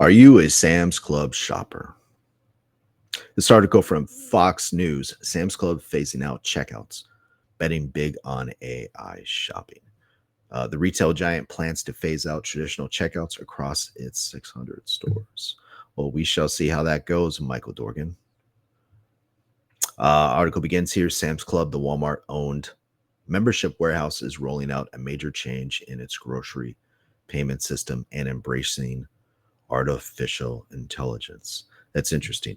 Are you a Sam's Club shopper? This article from Fox News: Sam's Club phasing out checkouts, betting big on AI shopping. The retail giant plans to phase out traditional checkouts across its 600 stores. Well, we shall see how that goes, Michael Dorgan. Article begins here. Sam's Club, the Walmart owned membership warehouse, is rolling out a major change in its grocery payment system and embracing artificial intelligence. That's interesting.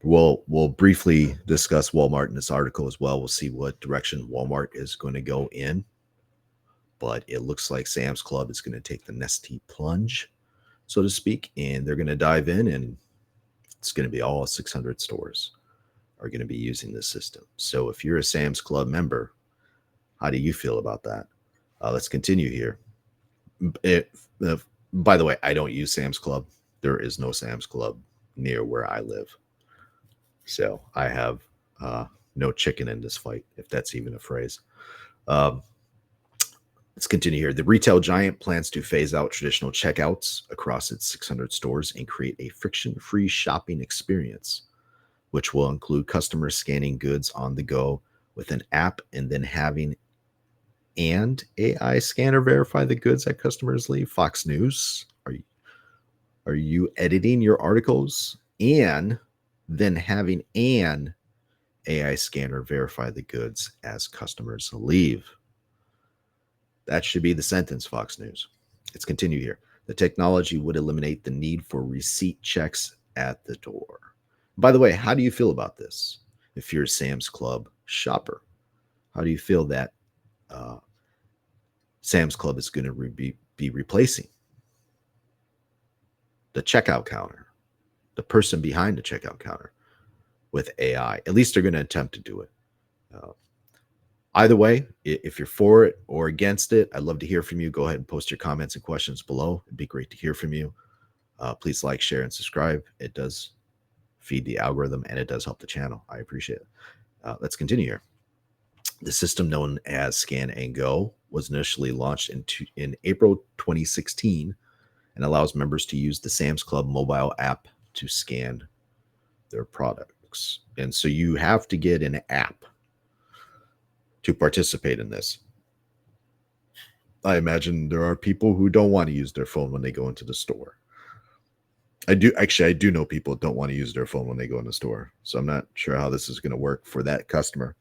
We'll briefly discuss Walmart in this article as well. We'll see what direction Walmart is going to go in, but it looks like Sam's Club is going to take the Nestea plunge, so to speak, and they're going to dive in, and it's going to be all 600 stores are going to be using this system. So if you're a Sam's Club member, how do you feel about that? Let's continue here. By the way, I don't use Sam's Club. There is no Sam's Club near where I live. So I have no chicken in this fight, if that's even a phrase. Um, let's continue here. The retail giant plans to phase out traditional checkouts across its 600 stores and create a friction free shopping experience, which will include customers scanning goods on the go with an app and then having an AI scanner verify the goods that customers leave. Fox News, are you editing your articles and then having an AI scanner verify the goods as customers leave? That should be the sentence, Fox News. Let's continue here. The technology would eliminate the need for receipt checks at the door. By the way, how do you feel about this? If you're a Sam's Club shopper, how do you feel that Sam's Club is going to be replacing the checkout counter, the person behind the checkout counter, with AI? At least they're going to attempt to do it. Either way, if you're for it or against it, I'd love to hear from you. Go ahead and post your comments and questions below. It'd be great to hear from you. Please like, share, and subscribe. It does feed the algorithm and it does help the channel. I appreciate it. Let's continue here. The system known as Scan and Go was initially launched in April 2016 and allows members to use the Sam's Club mobile app to scan their products. And so you have to get an app to participate in this. I imagine there are people who don't want to use their phone when they go into the store. I do know people don't want to use their phone when they go in the store. So I'm not sure how this is going to work for that customer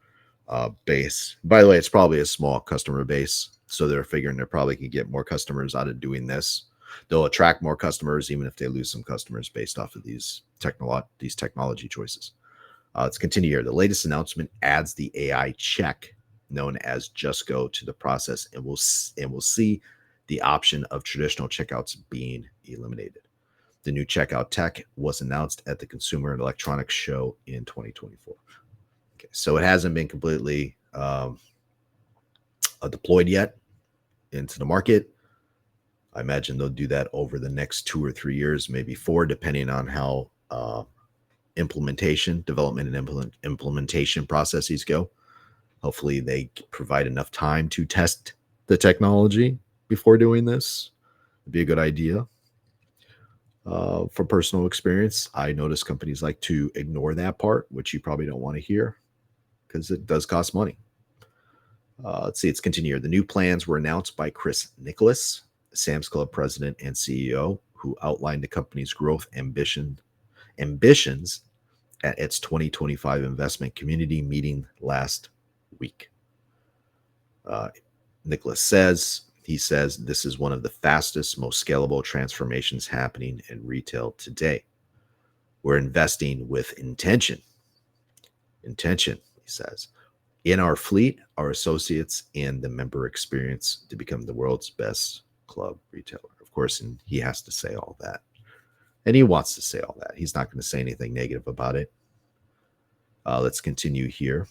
base. By the way, it's probably a small customer base. So they're figuring they probably can get more customers out of doing this. They'll attract more customers, even if they lose some customers based off of these technology choices. Let's continue here. The latest announcement adds the AI check known as Just Go to the process, and we'll see the option of traditional checkouts being eliminated. The new checkout tech was announced at the Consumer and Electronics Show in 2024. Okay, so it hasn't been completely deployed yet into the market. I imagine they'll do that over the next 2 or 3 years, maybe 4, depending on how development and implementation processes go. Hopefully they provide enough time to test the technology before doing this. It'd be a good idea. From personal experience, I notice companies like to ignore that part, which you probably don't want to hear because it does cost money. Let's see, let's continue here. The new plans were announced by Chris Nicholas, Sam's Club president and CEO, who outlined the company's growth ambitions at its 2025 investment community meeting last week. Nicholas says, this is one of the fastest, most scalable transformations happening in retail today. We're investing with intention. Intention, he says, in our fleet, our associates, and the member experience to become the world's best club retailer. Of course, and he has to say all that. And he wants to say all that. He's not going to say anything negative about it. Let's continue here.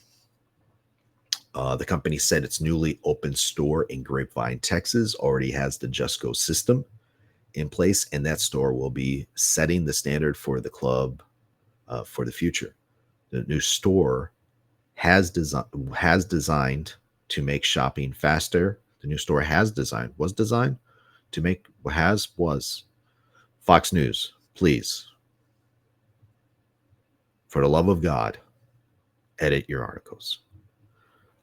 The company said its newly opened store in Grapevine, Texas, already has the Just Go system in place, and that store will be setting the standard for the club for the future. The new store has designed to make shopping faster. The new store was designed to make was Fox News, please, for the love of God, edit your articles.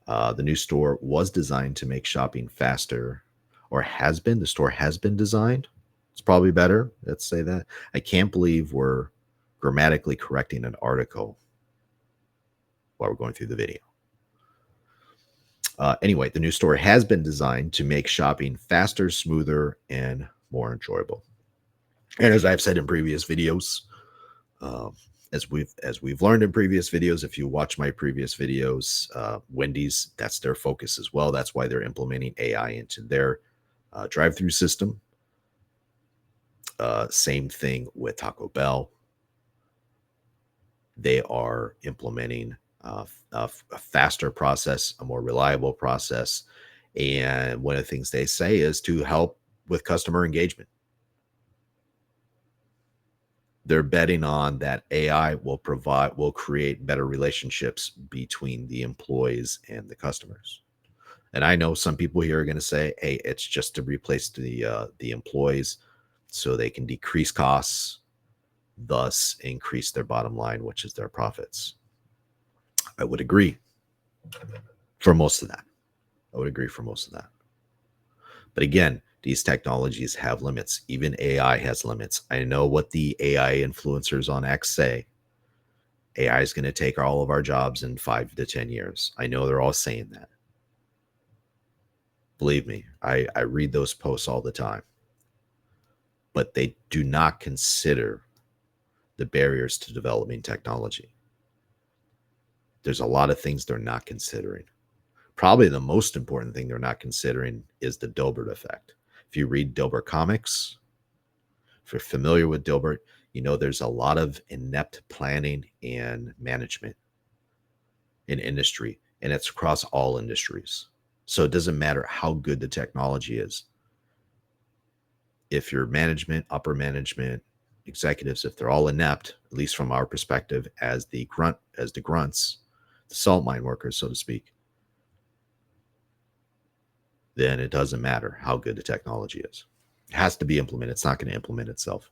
The new store was designed to make shopping faster, or has been. The store has been designed. It's probably better. Let's say that. I can't believe we're grammatically correcting an article while we're going through the video. Anyway, the new store has been designed to make shopping faster, smoother, and more enjoyable. And as I've said in previous videos, uh, as we've learned in previous videos, if you watch my previous videos, Wendy's, that's their focus as well. That's why they're implementing AI into their drive-through system. Same thing with Taco Bell. They are implementing a faster process, a more reliable process. And one of the things they say is to help with customer engagement. They're betting on that AI will create better relationships between the employees and the customers. And I know some people here are going to say, "Hey, it's just to replace the employees so they can decrease costs, thus increase their bottom line, which is their profits." I would agree for most of that. I would agree for most of that. But again, these technologies have limits. Even AI has limits. I know what the AI influencers on X say. AI is going to take all of our jobs in 5 to 10 years. I know they're all saying that. Believe me, I read those posts all the time. But they do not consider the barriers to developing technology. There's a lot of things they're not considering. Probably the most important thing they're not considering is the Dilbert effect. If you read Dilbert comics, if you're familiar with Dilbert, you know there's a lot of inept planning and management in industry, and it's across all industries. So it doesn't matter how good the technology is. If your management, upper management, executives, if they're all inept, at least from our perspective as the grunts, the salt mine workers, so to speak, then it doesn't matter how good the technology is. It has to be implemented. It's not going to implement itself.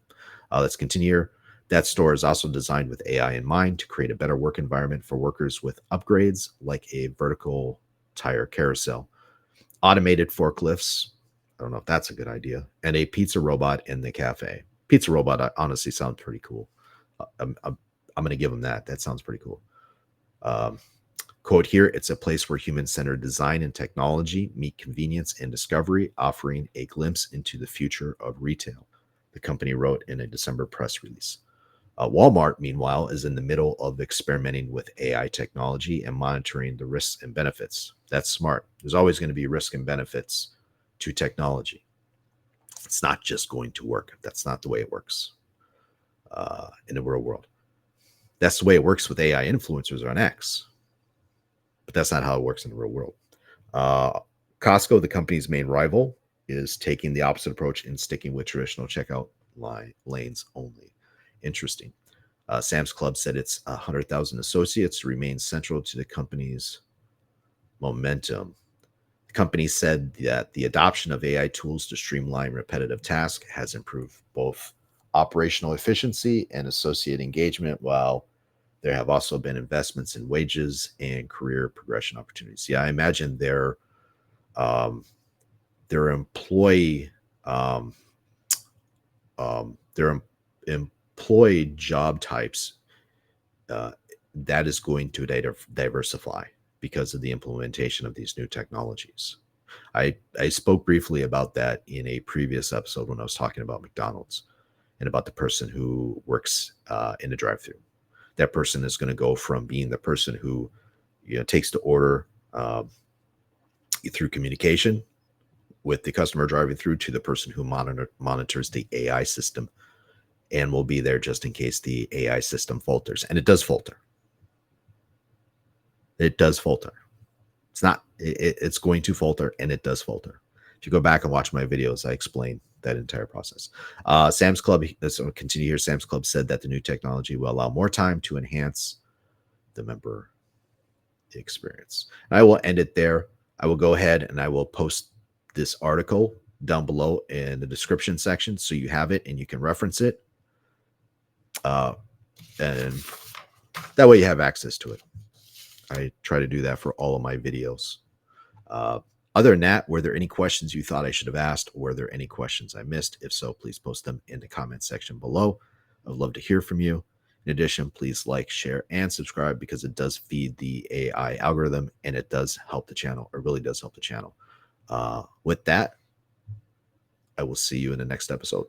Let's continue here. That store is also designed with AI in mind to create a better work environment for workers with upgrades like a vertical tire carousel, automated forklifts. I don't know if that's a good idea, and a pizza robot in the cafe. Pizza robot honestly sounds pretty cool. I'm going to give them that. That sounds pretty cool. Quote here, it's a place where human-centered design and technology meet convenience and discovery, offering a glimpse into the future of retail, the company wrote in a December press release. Walmart, meanwhile, is in the middle of experimenting with AI technology and monitoring the risks and benefits. That's smart. There's always going to be risk and benefits to technology. It's not just going to work. That's not the way it works in the real world. That's the way it works with AI influencers on X. But that's not how it works in the real world. Costco, the company's main rival, is taking the opposite approach and sticking with traditional checkout lanes only. Interesting. Sam's Club said its 100,000 associates remain central to the company's momentum. The company said that the adoption of AI tools to streamline repetitive tasks has improved both operational efficiency and associate engagement, while there have also been investments in wages and career progression opportunities. Yeah, I imagine their employee their employee job types that is going to diversify because of the implementation of these new technologies. I spoke briefly about that in a previous episode when I was talking about McDonald's and about the person who works in the drive-thru. That person is going to go from being the person who takes the order through communication with the customer driving through to the person who monitors the AI system and will be there just in case the AI system falters. And it does falter. It does falter. It's going to falter, and it does falter. If you go back and watch my videos, I explain that entire process. Sam's Club, so continue here. Sam's Club said that the new technology will allow more time to enhance the member experience. And I will end it there. I will go ahead and I will post this article down below in the description section so you have it and you can reference it. And that way you have access to it. I try to do that for all of my videos. Other than that, were there any questions you thought I should have asked? Or were there any questions I missed? If so, please post them in the comment section below. I'd love to hear from you. In addition, please like, share, and subscribe because it does feed the AI algorithm and it does help the channel. It really does help the channel. With that, I will see you in the next episode.